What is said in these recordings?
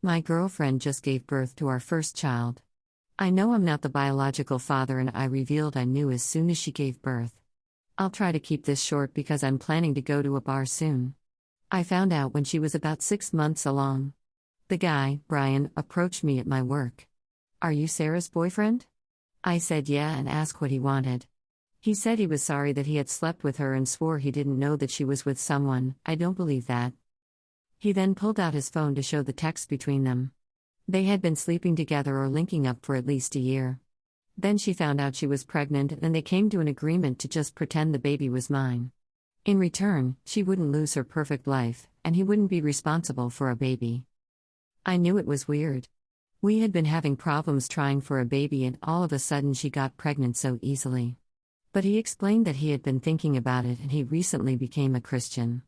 My girlfriend just gave birth to our first child. I know I'm not the biological father, and I revealed I knew as soon as she gave birth. I'll try to keep this short because I'm planning to go to a bar soon. I found out when she was about 6 months along. The guy, Brian, approached me at my work. "Are you Sarah's boyfriend?" I said yeah and asked what he wanted. He said he was sorry that he had slept with her and swore he didn't know that she was with someone. I don't believe that. He then pulled out his phone to show the text between them. They had been sleeping together or linking up for at least a year. Then she found out she was pregnant and they came to an agreement to just pretend the baby was mine. In return, she wouldn't lose her perfect life, and he wouldn't be responsible for a baby. I knew it was weird. We had been having problems trying for a baby, and all of a sudden she got pregnant so easily. But he explained that he had been thinking about it and he recently became a Christian.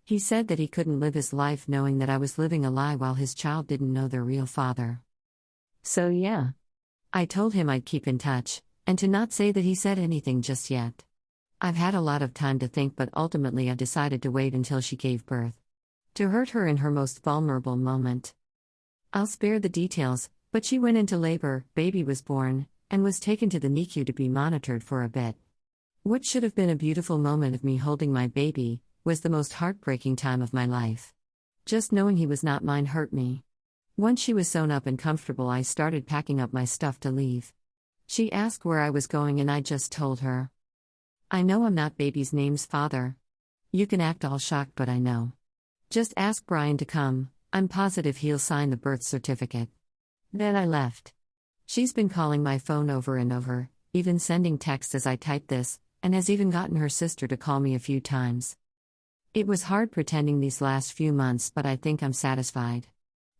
He said that he couldn't live his life knowing that I was living a lie while his child didn't know their real father. So yeah. I told him I'd keep in touch, and to not say that he said anything just yet. I've had a lot of time to think, but ultimately I decided to wait until she gave birth. To hurt her in her most vulnerable moment. I'll spare the details, but she went into labor, baby was born, and was taken to the NICU to be monitored for a bit. What should have been a beautiful moment of me holding my baby was the most heartbreaking time of my life. Just knowing he was not mine hurt me. Once she was sewn up and comfortable, I started packing up my stuff to leave. She asked where I was going and I just told her. I know I'm not baby's name's father. You can act all shocked, but I know. Just ask Brian to come, I'm positive he'll sign the birth certificate. Then I left. She's been calling my phone over and over, even sending texts as I type this, and has even gotten her sister to call me a few times. It was hard pretending these last few months, but I think I'm satisfied.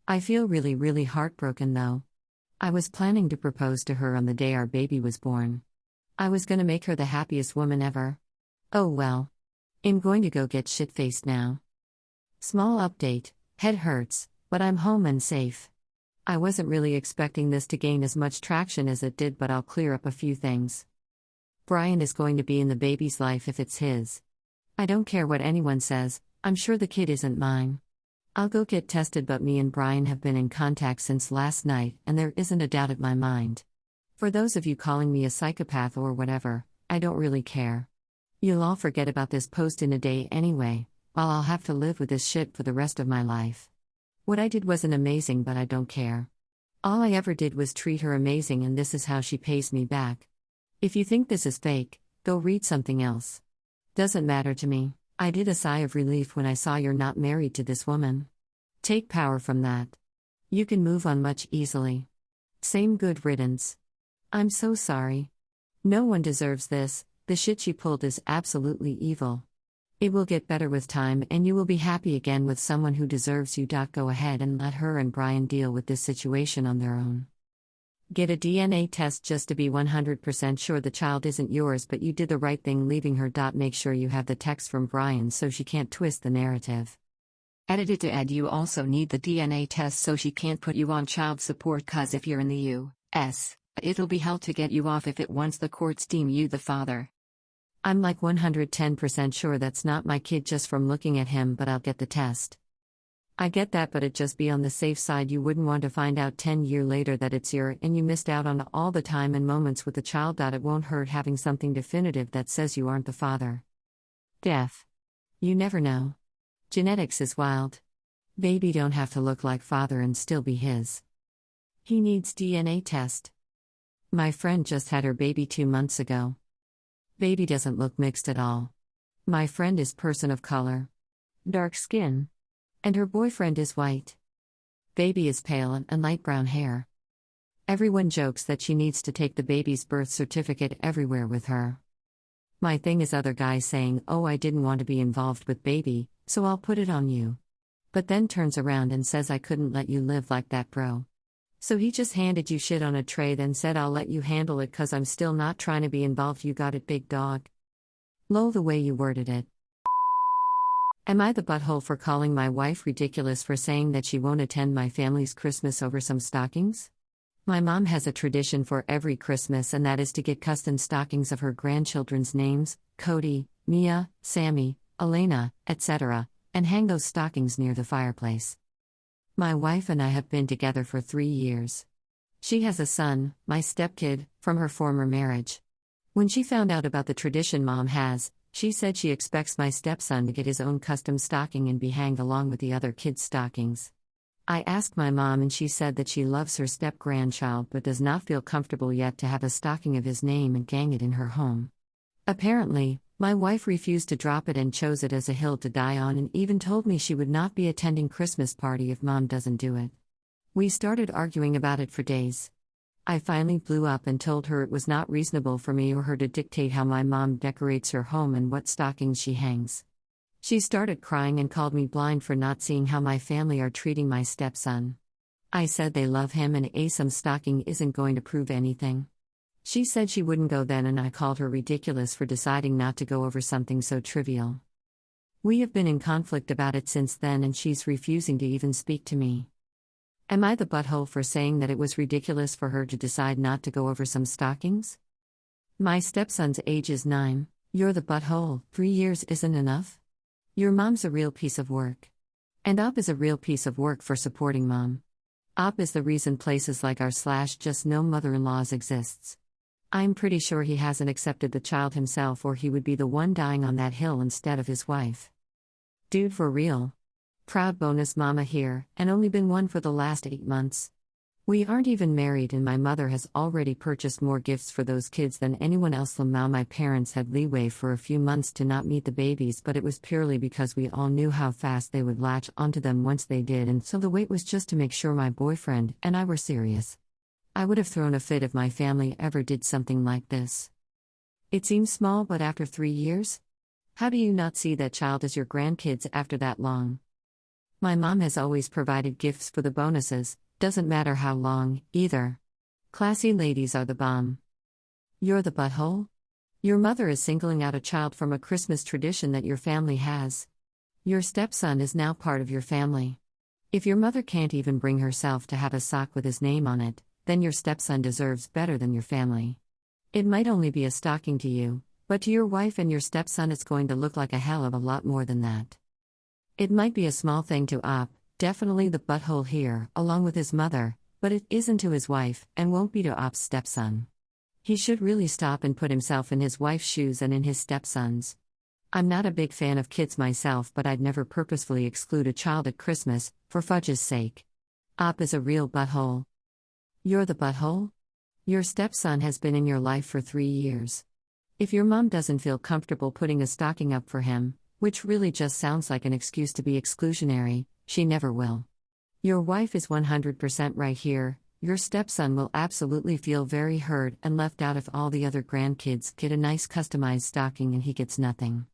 I feel really heartbroken though. I was planning to propose to her on the day our baby was born. I was gonna make her the happiest woman ever. Oh well. I'm going to go get shit-faced now. Small update, head hurts, but I'm home and safe. I wasn't really expecting this to gain as much traction as it did, but I'll clear up a few things. Brian is going to be in the baby's life if it's his. I don't care what anyone says, I'm sure the kid isn't mine. I'll go get tested, but me and Brian have been in contact since last night and there isn't a doubt in my mind. For those of you calling me a psychopath or whatever, I don't really care. You'll all forget about this post in a day anyway, while I'll have to live with this shit for the rest of my life. What I did wasn't amazing, but I don't care. All I ever did was treat her amazing, and this is how she pays me back. If you think this is fake, go read something else. Doesn't matter to me. I did a sigh of relief when I saw you're not married to this woman. Take power from that. You can move on much easily. Same good riddance. I'm so sorry. No one deserves this, the shit she pulled is absolutely evil. It will get better with time and you will be happy again with someone who deserves you. Go ahead and let her and Brian deal with this situation on their own. Get a DNA test just to be 100% sure the child isn't yours, but you did the right thing leaving her. Make sure you have the text from Brian so she can't twist the narrative. AmITheA, you also need the DNA test so she can't put you on child support, cause if you're in the U.S., it'll be hell to get you off if it once the courts deem you the father. I'm like 110% sure that's not my kid just from looking at him, but I'll get the test. I get that, but it'd just be on the safe side. You wouldn't want to find out 10 years later that it's your and you missed out on all the time and moments with the child. It won't hurt having something definitive that says you aren't the father. Def. You never know. Genetics is wild. Baby don't have to look like father and still be his. He needs DNA test. My friend just had her baby 2 months ago. Baby doesn't look mixed at all. My friend is person of color. Dark skin. And her boyfriend is white. Baby is pale and light brown hair. Everyone jokes that she needs to take the baby's birth certificate everywhere with her. My thing is other guys saying, "Oh, I didn't want to be involved with baby, so I'll put it on you." But then turns around and says, "I couldn't let you live like that, bro." So he just handed you shit on a tray, then said, "I'll let you handle it cause I'm still not trying to be involved." You got it, big dog? Lol, the way you worded it. Am I the butthole for calling my wife ridiculous for saying that she won't attend my family's Christmas over some stockings? My mom has a tradition for every Christmas, and that is to get custom stockings of her grandchildren's names, Cody, Mia, Sammy, Elena, etc., and hang those stockings near the fireplace. My wife and I have been together for 3 years. She has a son, my stepkid, from her former marriage. When she found out about the tradition Mom has, she said she expects my stepson to get his own custom stocking and be hanged along with the other kids' stockings. I asked my mom and she said that she loves her step-grandchild but does not feel comfortable yet to have a stocking of his name and gang it in her home. Apparently, my wife refused to drop it and chose it as a hill to die on and even told me she would not be attending Christmas party if Mom doesn't do it. We started arguing about it for days. I finally blew up and told her it was not reasonable for me or her to dictate how my mom decorates her home and what stockings she hangs. She started crying and called me blind for not seeing how my family are treating my stepson. I said they love him and some stocking isn't going to prove anything. She said she wouldn't go then and I called her ridiculous for deciding not to go over something so trivial. We have been in conflict about it since then and she's refusing to even speak to me. Am I the butthole for saying that it was ridiculous for her to decide not to go over some stockings? My stepson's age is 9. You're the butthole. 3 years isn't enough? Your mom's a real piece of work. And Op is a real piece of work for supporting Mom. Op is the reason places like our / just no mother-in-laws exists. I'm pretty sure he hasn't accepted the child himself or he would be the one dying on that hill instead of his wife. Dude, for real. Proud bonus mama here, and only been one for the last 8 months. We aren't even married and my mother has already purchased more gifts for those kids than anyone else. Now my parents had leeway for a few months to not meet the babies, but it was purely because we all knew how fast they would latch onto them once they did, and so the wait was just to make sure my boyfriend and I were serious. I would have thrown a fit if my family ever did something like this. It seems small, but after 3 years? How do you not see that child as your grandkids after that long? My mom has always provided gifts for the bonuses, doesn't matter how long, either. Classy ladies are the bomb. You're the butthole? Your mother is singling out a child from a Christmas tradition that your family has. Your stepson is now part of your family. If your mother can't even bring herself to have a sock with his name on it, then your stepson deserves better than your family. It might only be a stocking to you, but to your wife and your stepson it's going to look like a hell of a lot more than that. It might be a small thing to Op, definitely the butthole here, along with his mother, but it isn't to his wife, and won't be to Op's stepson. He should really stop and put himself in his wife's shoes and in his stepson's. I'm not a big fan of kids myself, but I'd never purposefully exclude a child at Christmas, for fudge's sake. Op is a real butthole. You're the butthole? Your stepson has been in your life for 3 years. If your mom doesn't feel comfortable putting a stocking up for him, which really just sounds like an excuse to be exclusionary, she never will. Your wife is 100% right here. Your stepson will absolutely feel very hurt and left out if all the other grandkids get a nice customized stocking and he gets nothing.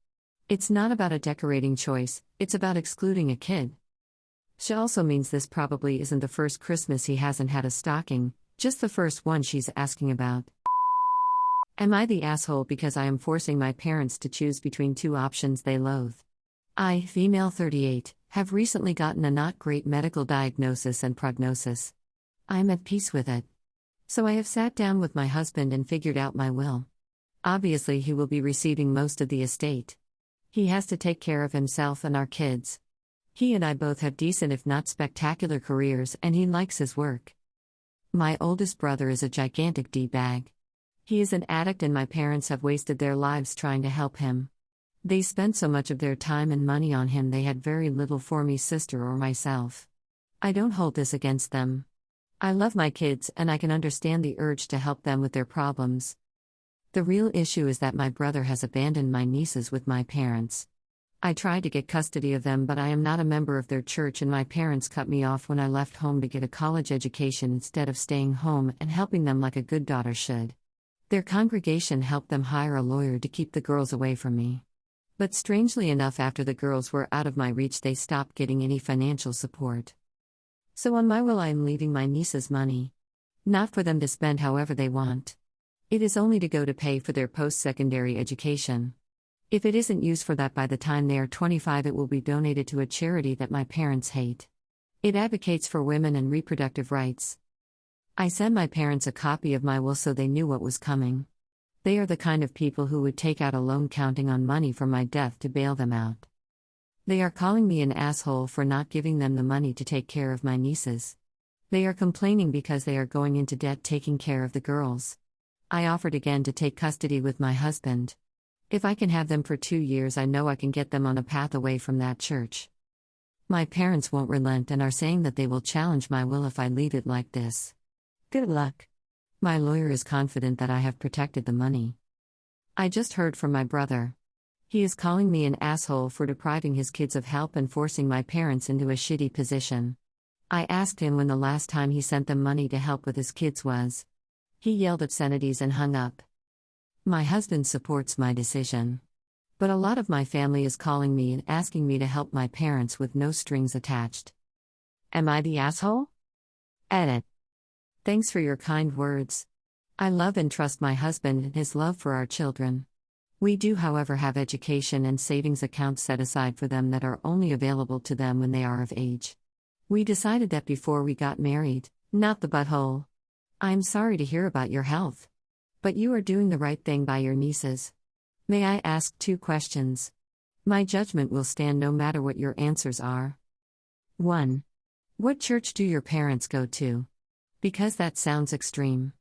It's not about a decorating choice, it's about excluding a kid. She also means this probably isn't the first Christmas he hasn't had a stocking, just the first one she's asking about. Am I the asshole because I am forcing my parents to choose between 2 options they loathe? I, female 38, have recently gotten a not great medical diagnosis and prognosis. I am at peace with it. So I have sat down with my husband and figured out my will. Obviously, he will be receiving most of the estate. He has to take care of himself and our kids. He and I both have decent if not spectacular careers and he likes his work. My oldest brother is a gigantic D-bag. He is an addict and my parents have wasted their lives trying to help him. They spent so much of their time and money on him they had very little for me, sister or myself. I don't hold this against them. I love my kids and I can understand the urge to help them with their problems. The real issue is that my brother has abandoned my nieces with my parents. I tried to get custody of them, but I am not a member of their church and my parents cut me off when I left home to get a college education instead of staying home and helping them like a good daughter should. Their congregation helped them hire a lawyer to keep the girls away from me. But strangely enough, after the girls were out of my reach, they stopped getting any financial support. So on my will I am leaving my nieces money. Not for them to spend however they want. It is only to go to pay for their post-secondary education. If it isn't used for that by the time they are 25, it will be donated to a charity that my parents hate. It advocates for women and reproductive rights. I sent my parents a copy of my will so they knew what was coming. They are the kind of people who would take out a loan counting on money from my death to bail them out. They are calling me an asshole for not giving them the money to take care of my nieces. They are complaining because they are going into debt taking care of the girls. I offered again to take custody with my husband. If I can have them for 2 years, I know I can get them on a path away from that church. My parents won't relent and are saying that they will challenge my will if I leave it like this. Good luck. My lawyer is confident that I have protected the money. I just heard from my brother. He is calling me an asshole for depriving his kids of help and forcing my parents into a shitty position. I asked him when the last time he sent them money to help with his kids was. He yelled obscenities and hung up. My husband supports my decision. But a lot of my family is calling me and asking me to help my parents with no strings attached. Am I the asshole? Edit. Thanks for your kind words. I love and trust my husband and his love for our children. We do, however, have education and savings accounts set aside for them that are only available to them when they are of age. We decided that before we got married, not the butthole. I'm sorry to hear about your health. But you are doing the right thing by your nieces. May I ask 2 questions? My judgment will stand no matter what your answers are. 1. What church do your parents go to? Because that sounds extreme.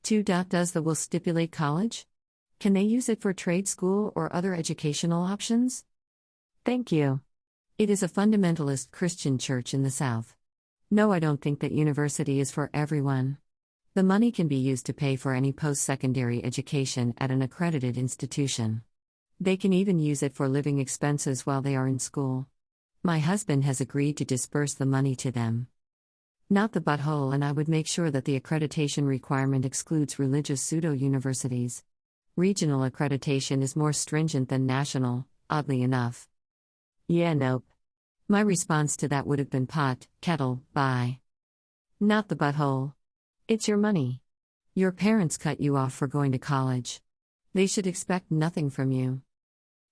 2. Does the will stipulate college? Can they use it for trade school or other educational options? Thank you. It is a fundamentalist Christian church in the South. No, I don't think that university is for everyone. The money can be used to pay for any post-secondary education at an accredited institution. They can even use it for living expenses while they are in school. My husband has agreed to disperse the money to them. Not the butthole, and I would make sure that the accreditation requirement excludes religious pseudo-universities. Regional accreditation is more stringent than national, oddly enough. Yeah, nope. My response to that would have been pot, kettle, bye. Not the butthole. It's your money. Your parents cut you off for going to college. They should expect nothing from you.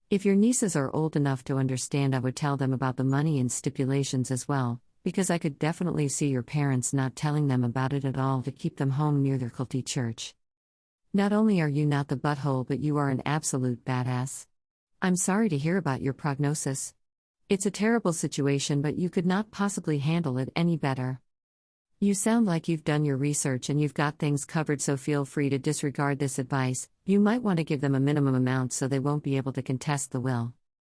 If your nieces are old enough to understand, I would tell them about the money and stipulations as well, because I could definitely see your parents not telling them about it at all to keep them home near their culty church. Not only are you not the butthole, but you are an absolute badass. I'm sorry to hear about your prognosis. It's a terrible situation, but you could not possibly handle it any better. You sound like you've done your research and you've got things covered, so feel free to disregard this advice. You might want to give them a minimum amount so they won't be able to contest the will.